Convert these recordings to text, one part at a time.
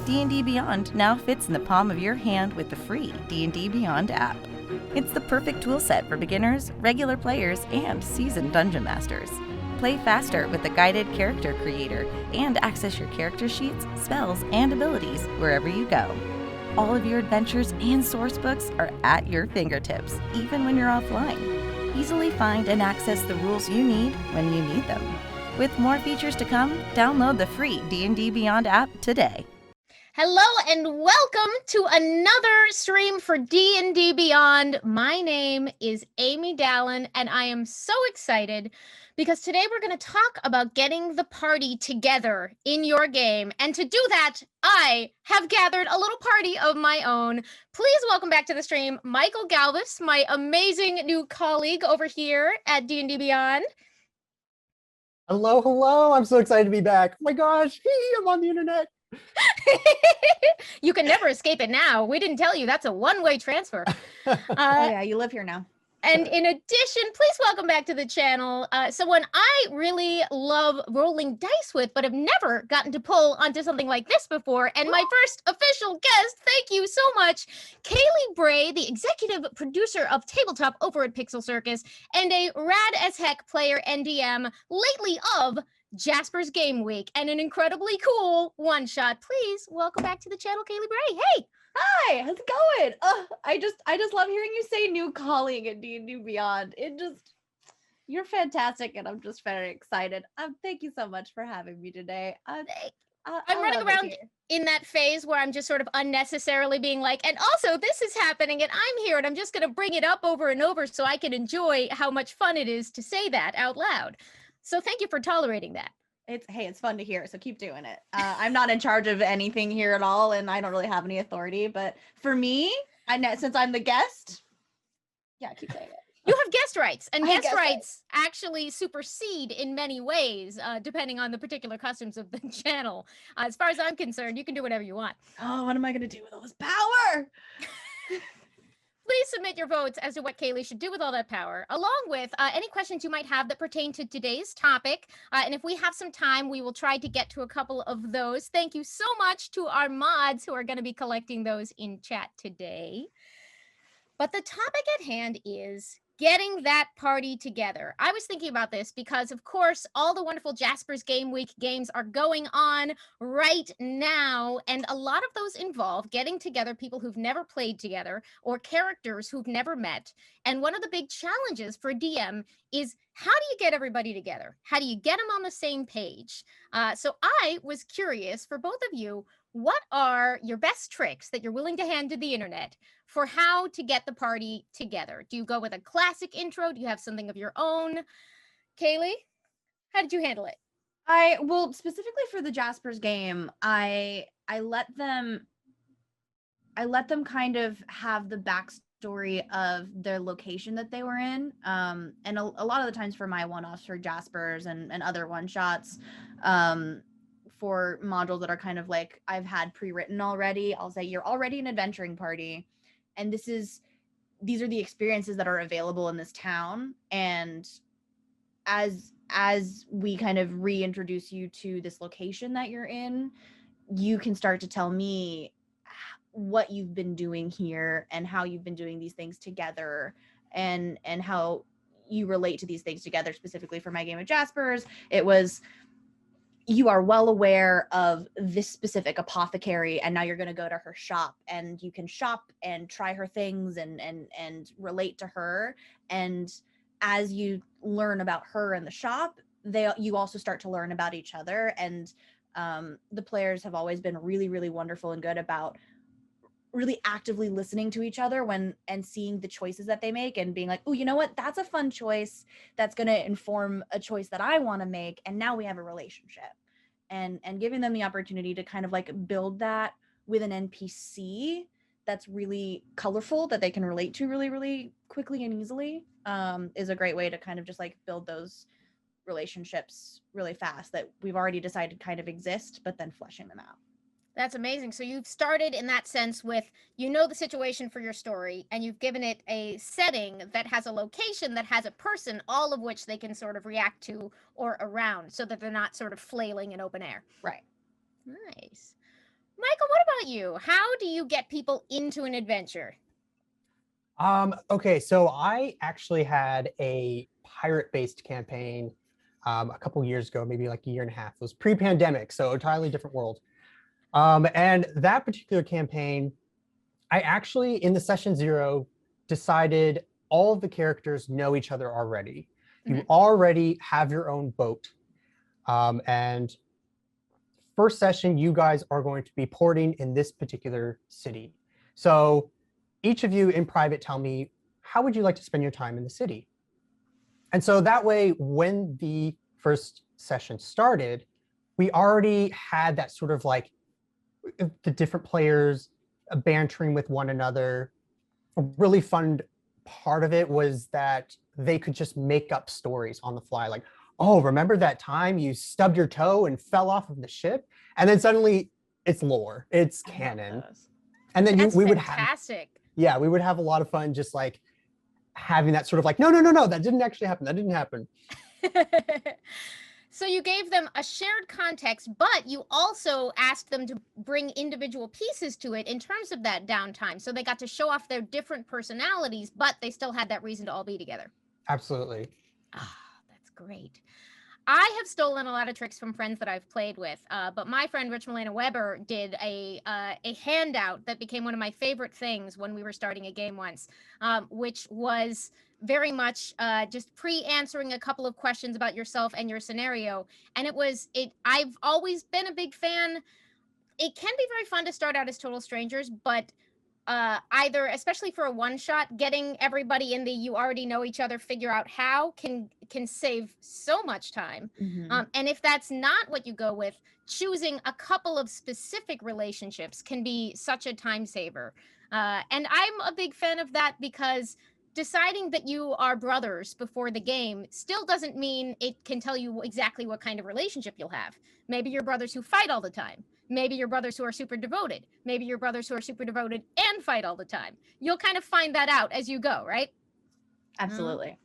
D&D Beyond now fits in the palm of your hand with the free D&D Beyond app. It's the perfect toolset for beginners, regular players, and seasoned dungeon masters. Play faster with the guided character creator and access your character sheets, spells, and abilities wherever you go. All of your adventures and source books are at your fingertips, even when you're offline. Easily find and access the rules you need when you need them. With more features to come, download the free D&D Beyond app today. Hello and welcome to another stream for D&D Beyond. My name is Amy Dallen, and I am so excited because today we're going to talk about getting the party together in your game. And to do that, I have gathered a little party of my own. Please welcome back to the stream, Michael Galvis, my amazing new colleague over here at D&D Beyond. Hello, hello. I'm so excited to be back. Oh my gosh, I'm on the internet. You can never escape it now. We didn't tell you that's a one-way transfer. Oh yeah, you live here now. And in addition, please welcome back to the channel someone I really love rolling dice with, but have never gotten to pull onto something like this before. And my first official guest, thank you so much, Kailey Bray, the executive producer of Tabletop over at Pixel Circus, and a rad-as-heck player NDM, lately of Jasper's Game Week, and an incredibly cool one-shot. Please welcome back to the channel, Kailey Bray. Hey! Hi, how's it going? I just love hearing you say new colleague at D&D Beyond. You're fantastic, and I'm just very excited. Thank you so much for having me today. I'm running around in that phase where I'm just sort of unnecessarily being like, and also this is happening, and I'm here, and I'm just going to bring it up over and over so I can enjoy how much fun it is to say that out loud. So thank you for tolerating that. It's fun to hear, so keep doing it. I'm not in charge of anything here at all, and I don't really have any authority, but for me, I know since I'm the guest, yeah, keep saying it. You have guest rights, and guest rights actually supersede in many ways, depending on the particular customs of the channel. As far as I'm concerned, you can do whatever you want. Oh, what am I going to do with all this power? Please submit your votes as to what Kailey should do with all that power, along with any questions you might have that pertain to today's topic. And if we have some time, we will try to get to a couple of those. Thank you so much to our mods who are going to be collecting those in chat today. But the topic at hand is getting that party together. I was thinking about this because, of course, all the wonderful Jasper's Game Week games are going on right now, and a lot of those involve getting together people who've never played together or characters who've never met. And one of the big challenges for a DM is, how do you get everybody together? How do you get them on the same page? So I was curious, for both of you, what are your best tricks that you're willing to hand to the internet for how to get the party together? Do you go with a classic intro? Do you have something of your own? Kailey, how did you handle it? Well, specifically for the Jasper's game, I let them kind of have the backstory of their location that they were in. And a lot of the times for my one-offs for Jasper's and other one-shots, for modules that are kind of like I've had pre-written already, I'll say you're already an adventuring party, and these are the experiences that are available in this town, and as we kind of reintroduce you to this location that you're in, you can start to tell me what you've been doing here and how you've been doing these things together, and how you relate to these things together. Specifically for my game of Jasper's, it was, you are well aware of this specific apothecary, and now you're going to go to her shop, and you can shop and try her things and relate to her. And as you learn about her in the shop, you also start to learn about each other. And the players have always been really, really wonderful and good about really actively listening to each other and seeing the choices that they make and being like, oh, you know what? That's a fun choice. That's going to inform a choice that I want to make. And now we have a relationship, and giving them the opportunity to kind of like build that with an NPC that's really colorful, that they can relate to really, really quickly and easily, is a great way to kind of just like build those relationships really fast that we've already decided kind of exist, but then fleshing them out. That's amazing. So you've started in that sense with, you know, the situation for your story, and you've given it a setting that has a location, that has a person, all of which they can sort of react to or around, so that they're not sort of flailing in open air. Right. Nice. Michael, what about you? How do you get people into an adventure? Okay, so I actually had a pirate-based campaign a couple years ago, maybe like a year and a half. It was pre-pandemic, so entirely different world. And that particular campaign, I actually, in the session 0, decided all of the characters know each other already. You already have your own boat. And first session, you guys are going to be porting in this particular city. So each of you in private tell me, how would you like to spend your time in the city? And so that way, when the first session started, we already had that sort of like the different players bantering with one another. A really fun part of it was that they could just make up stories on the fly. Like, oh, remember that time you stubbed your toe and fell off of the ship? And then suddenly it's lore, it's canon. And then we would have, yeah, we would have a lot of fun just like having that sort of like, no, that didn't actually happen. That didn't happen. So you gave them a shared context, but you also asked them to bring individual pieces to it in terms of that downtime. So they got to show off their different personalities, but they still had that reason to all be together. Absolutely. Ah, that's great. I have stolen a lot of tricks from friends that I've played with, but my friend Rich Milena Weber did a handout that became one of my favorite things when we were starting a game once, which was very much just pre-answering a couple of questions about yourself and your scenario. And I've always been a big fan. It can be very fun to start out as total strangers, but either, especially for a one-shot, getting everybody in the you already know each other, figure out how can save so much time. And if that's not what you go with, choosing a couple of specific relationships can be such a time saver. And I'm a big fan of that because deciding that you are brothers before the game still doesn't mean it can tell you exactly what kind of relationship you'll have. Maybe you're brothers who fight all the time. Maybe you're brothers who are super devoted. Maybe you're brothers who are super devoted and fight all the time. You'll kind of find that out as you go, right? Absolutely.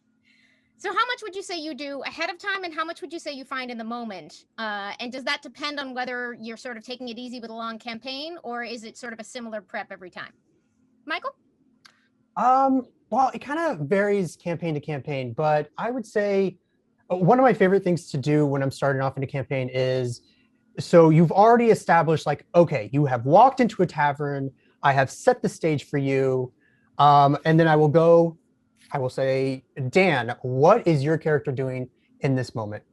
So how much would you say you do ahead of time and how much would you say you find in the moment? And does that depend on whether you're sort of taking it easy with a long campaign or is it sort of a similar prep every time? Michael? Well, it kind of varies campaign to campaign, but I would say one of my favorite things to do when I'm starting off in a campaign is, so you've already established like, okay, you have walked into a tavern, I have set the stage for you, and then I will say, Dan, what is your character doing in this moment?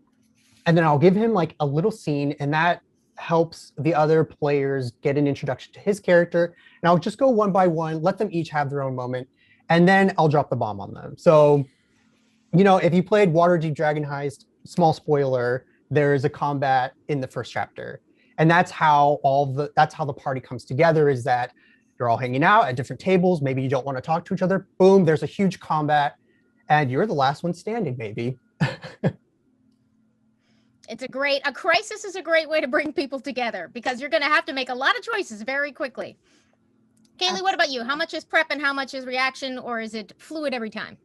And then I'll give him like a little scene, and that helps the other players get an introduction to his character. And I'll just go one by one, let them each have their own moment, and then I'll drop the bomb on them. So, if you played Waterdeep Dragon Heist, small spoiler, there is a combat in the first chapter. And that's how the party comes together, is that you're all hanging out at different tables. Maybe you don't want to talk to each other. Boom, there's a huge combat and you're the last one standing, maybe. A crisis is a great way to bring people together because you're going to have to make a lot of choices very quickly. Kailey, what about you? How much is prep and how much is reaction, or is it fluid every time?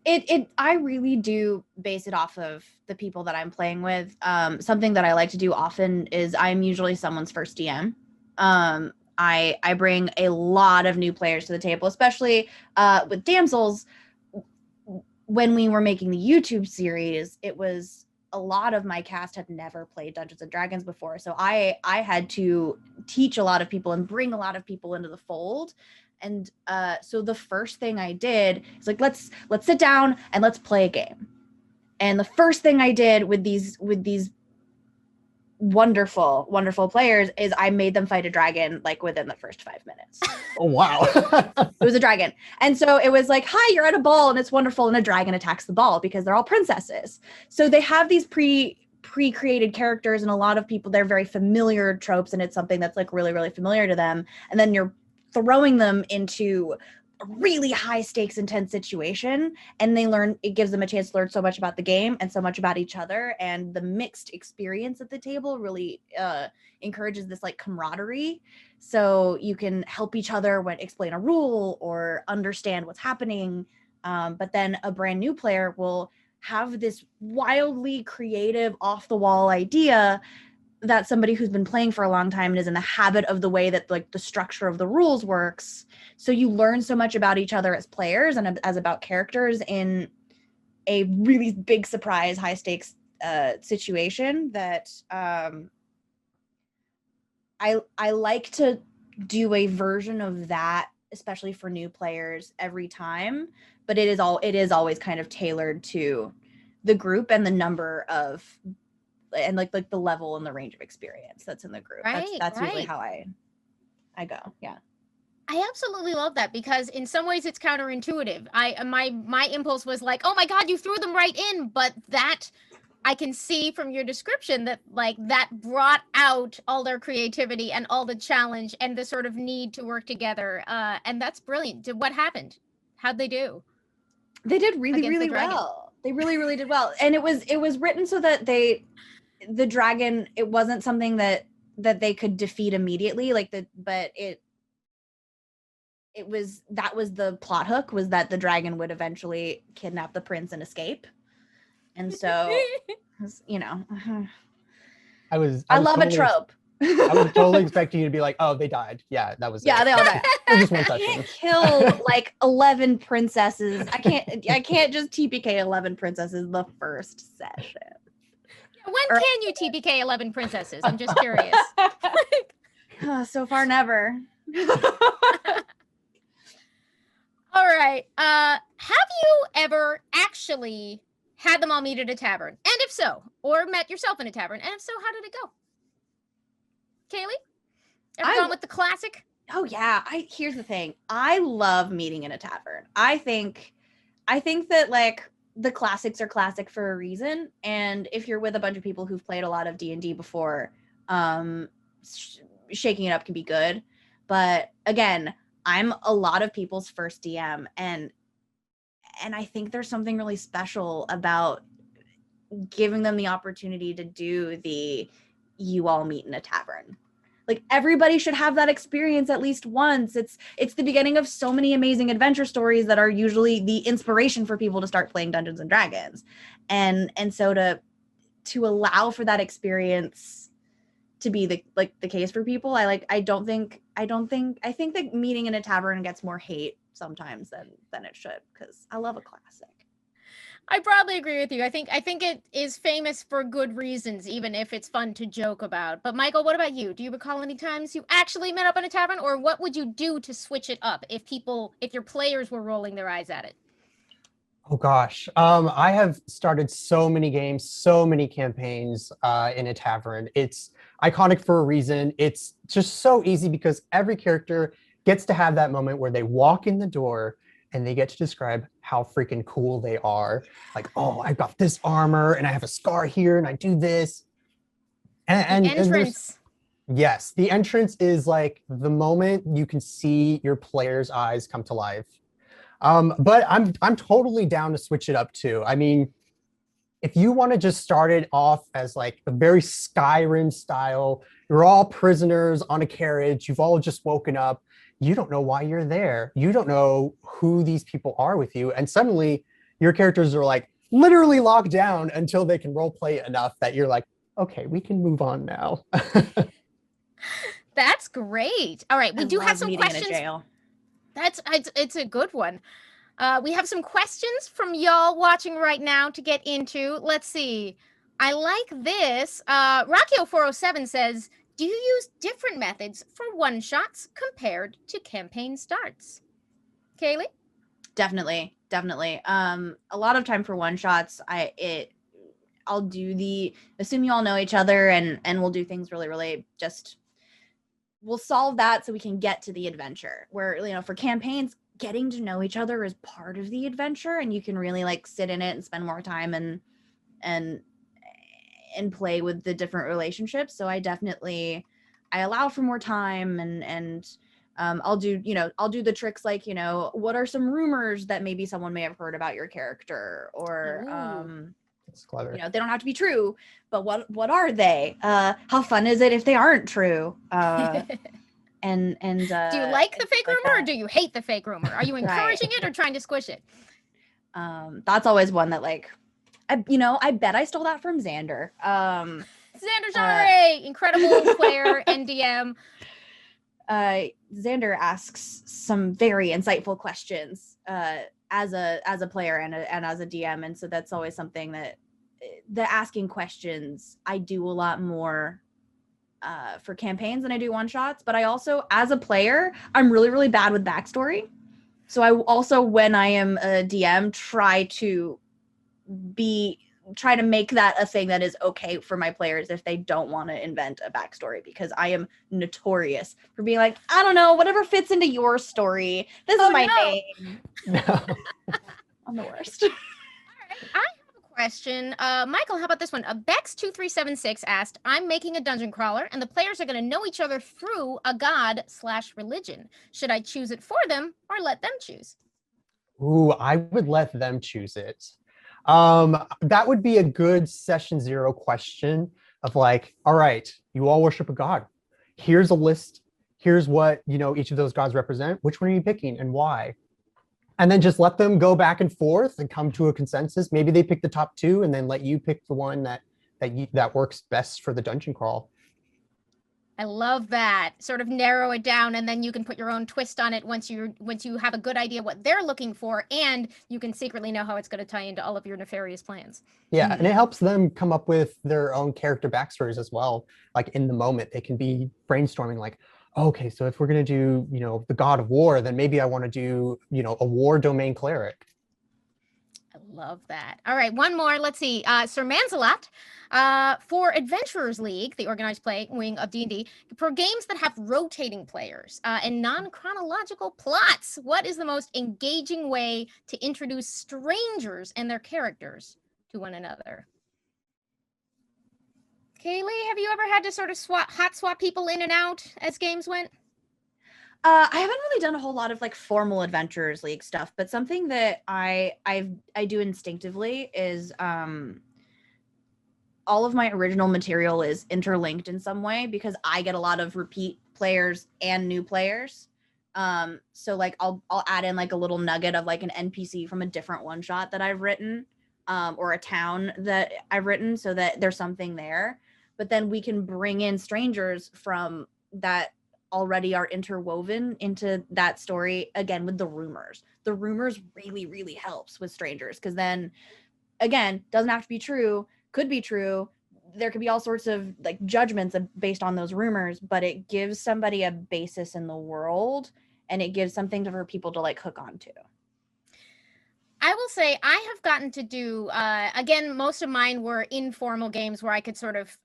I really do base it off of the people that I'm playing with. Something that I like to do often is I'm usually someone's first DM. I bring a lot of new players to the table, especially with Damsels. When we were making the YouTube series, it was a lot of my cast had never played Dungeons and Dragons before. So I had to teach a lot of people and bring a lot of people into the fold. And so the first thing I did is like, let's sit down and let's play a game. And the first thing I did with these wonderful, wonderful players is I made them fight a dragon like within the first 5 minutes. Oh, wow. It was a dragon. And so it was like, hi, you're at a ball and it's wonderful. And a dragon attacks the ball because they're all princesses. So they have these pre-created characters, and a lot of people, they're very familiar tropes, and it's something that's like really, really familiar to them. And then you're throwing them into a really high stakes, intense situation, and it gives them a chance to learn so much about the game and so much about each other. And the mixed experience at the table really encourages this like camaraderie. So you can help each other when explain a rule or understand what's happening. But then a brand new player will have this wildly creative, off the wall idea that's somebody who's been playing for a long time and is in the habit of the way that like the structure of the rules works. So you learn so much about each other as players and as about characters in a really big surprise, high stakes situation that I like to do a version of that, especially for new players every time. But it is always kind of tailored to the group and the number of and like the level and the range of experience that's in the group. That's usually how I go. Yeah. I absolutely love that because in some ways it's counterintuitive. My impulse was like, oh my God, you threw them right in. But that I can see from your description that like that brought out all their creativity and all the challenge and the sort of need to work together. And that's brilliant. What happened? How'd they do? They did really well. They really did well. And it was written so that the dragon, it wasn't something that they could defeat immediately, that was the plot hook, was that the dragon would eventually kidnap the prince and escape. And so, you know, I love a trope. I was totally expecting you to be like, oh, they died. Yeah, that was yeah, it. They all died. It was just one I session. can't kill like 11 princesses. I can't just TPK 11 princesses the first session. When can you TPK 11 princesses? I'm just curious. So far, never. All right. Have you ever actually had them all meet at a tavern? And if so, or met yourself in a tavern? And if so, how did it go? Kaylee? Ever gone with the classic? Oh yeah. Here's the thing. I love meeting in a tavern. I think that like the classics are classic for a reason. And if you're with a bunch of people who've played a lot of D&D before, shaking it up can be good. But again, I'm a lot of people's first DM, and I think there's something really special about giving them the opportunity to do the you all meet in a tavern. Like everybody should have that experience at least once. It's the beginning of so many amazing adventure stories that are usually the inspiration for people to start playing Dungeons and Dragons. And so to allow for that experience to be the case for people, I think that meeting in a tavern gets more hate sometimes than it should, because I love a classic. I broadly agree with you. I think it is famous for good reasons, even if it's fun to joke about. But Michael, what about you? Do you recall any times you actually met up in a tavern, or what would you do to switch it up if your players were rolling their eyes at it? Oh gosh, I have started so many games, so many campaigns in a tavern. It's iconic for a reason. It's just so easy because every character gets to have that moment where they walk in the door and they get to describe how freaking cool they are. Like, oh, I've got this armor and I have a scar here and I do this. And entrance. Yes, the entrance is like the moment you can see your players' eyes come to life. But I'm totally down to switch it up too. I mean, if you want to just start it off as like a very Skyrim style, you're all prisoners on a carriage, you've all just woken up, you don't know why you're there. You don't know who these people are with you. And suddenly your characters are like literally locked down until they can role play enough that you're like, okay, we can move on now. That's great. All right, we do have some questions. In a jail. It's a good one. We have some questions from y'all watching right now to get into. Let's see. I like this. Rockio407 says, do you use different methods for one-shots compared to campaign starts? Kailey? Definitely. A lot of time for one-shots, I'll do assume you all know each other and we'll do things really just, we'll solve that so we can get to the adventure. Where, you know, for campaigns, getting to know each other is part of the adventure, and you can really like sit in it and spend more time and play with the different relationships. So I allow for more time and I'll do the tricks like, you know, what are some rumors that maybe someone may have heard about your character, or That's clever. You know, they don't have to be true, but what are they? How fun is it if they aren't true? And do you like the fake rumor or do you hate the fake rumor? Are you encouraging it or trying to squish it? That's always one that like, I bet I stole that from Xander. Xander Genre, incredible player and DM. Xander asks some very insightful questions as a player and as a DM, and so that's always something that the asking questions I do a lot more for campaigns than I do one shots. But I also, as a player, I'm really, really bad with backstory. So I also, when I am a DM, try to make that a thing that is okay for my players if they don't want to invent a backstory, because I am notorious for being like, I don't know, whatever fits into your story. This is my name. No. I'm the worst. All right, I have a question. Michael, how about this one? Bex2376 asked, I'm making a dungeon crawler and the players are going to know each other through a god/religion. Should I choose it for them or let them choose? Ooh, I would let them choose it. That would be a good session 0 question of like, all right, you all worship a god. Here's a list. Here's what, each of those gods represent. Which one are you picking and why? And then just let them go back and forth and come to a consensus. Maybe they pick the top 2 and then let you pick the one that works best for the dungeon crawl. I love that. Sort of narrow it down, and then you can put your own twist on it once you have a good idea what they're looking for, and you can secretly know how it's going to tie into all of your nefarious plans. Yeah, and it helps them come up with their own character backstories as well. Like in the moment, they can be brainstorming like, okay, so if we're going to do, the god of war, then maybe I want to do, a war domain cleric. I love that. All right, one more. Let's see. Sir Manzelot, for Adventurers League, the organized play wing of D&D, for games that have rotating players and non-chronological plots, what is the most engaging way to introduce strangers and their characters to one another? Kailey, have you ever had to sort of hot swap people in and out as games went? I haven't really done a whole lot of like formal Adventurers League stuff, but something that I do instinctively is all of my original material is interlinked in some way, because I get a lot of repeat players and new players. So like I'll add in like a little nugget of like an NPC from a different one shot that I've written, or a town that I've written, so that there's something there. But then we can bring in strangers from that already are interwoven into that story, again with the rumors. The rumors really, really helps with strangers, because then again, doesn't have to be true, could be true. There could be all sorts of like judgments based on those rumors, but it gives somebody a basis in the world, and it gives something for people to like hook onto. I will say I have gotten to do, again, most of mine were informal games where I could sort of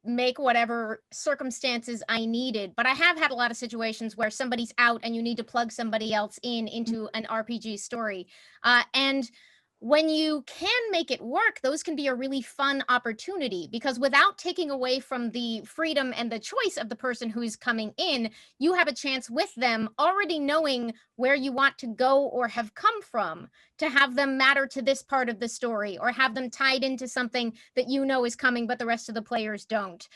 make whatever circumstances I needed. But I have had a lot of situations where somebody's out and you need to plug somebody else into an RPG story. And when you can make it work, those can be a really fun opportunity, because without taking away from the freedom and the choice of the person who's coming in, you have a chance with them already knowing where you want to go or have come from, to have them matter to this part of the story, or have them tied into something that you know is coming, but the rest of the players don't.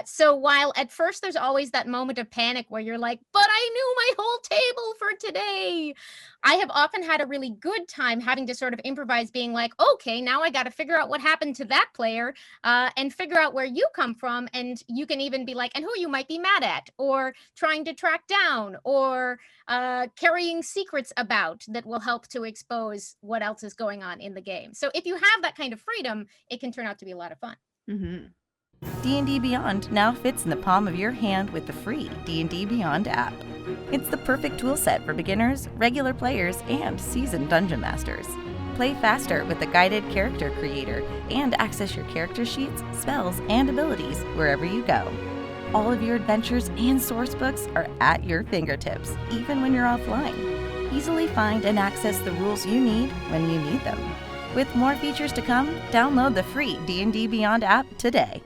So while at first there's always that moment of panic where you're like, but I knew my whole table for today, I have often had a really good time having to sort of improvise, being like, okay, now I got to figure out what happened to that player, and figure out where you come from. And you can even be like, and who you might be mad at, or trying to track down, or carrying secrets about that will help to expose what else is going on in the game. So if you have that kind of freedom, it can turn out to be a lot of fun. Mm-hmm. D&D Beyond now fits in the palm of your hand with the free D&D Beyond app. It's the perfect tool set for beginners, regular players, and seasoned dungeon masters. Play faster with the guided character creator and access your character sheets, spells, and abilities wherever you go. All of your adventures and source books are at your fingertips, even when you're offline. Easily find and access the rules you need when you need them. With more features to come, download the free D&D Beyond app today.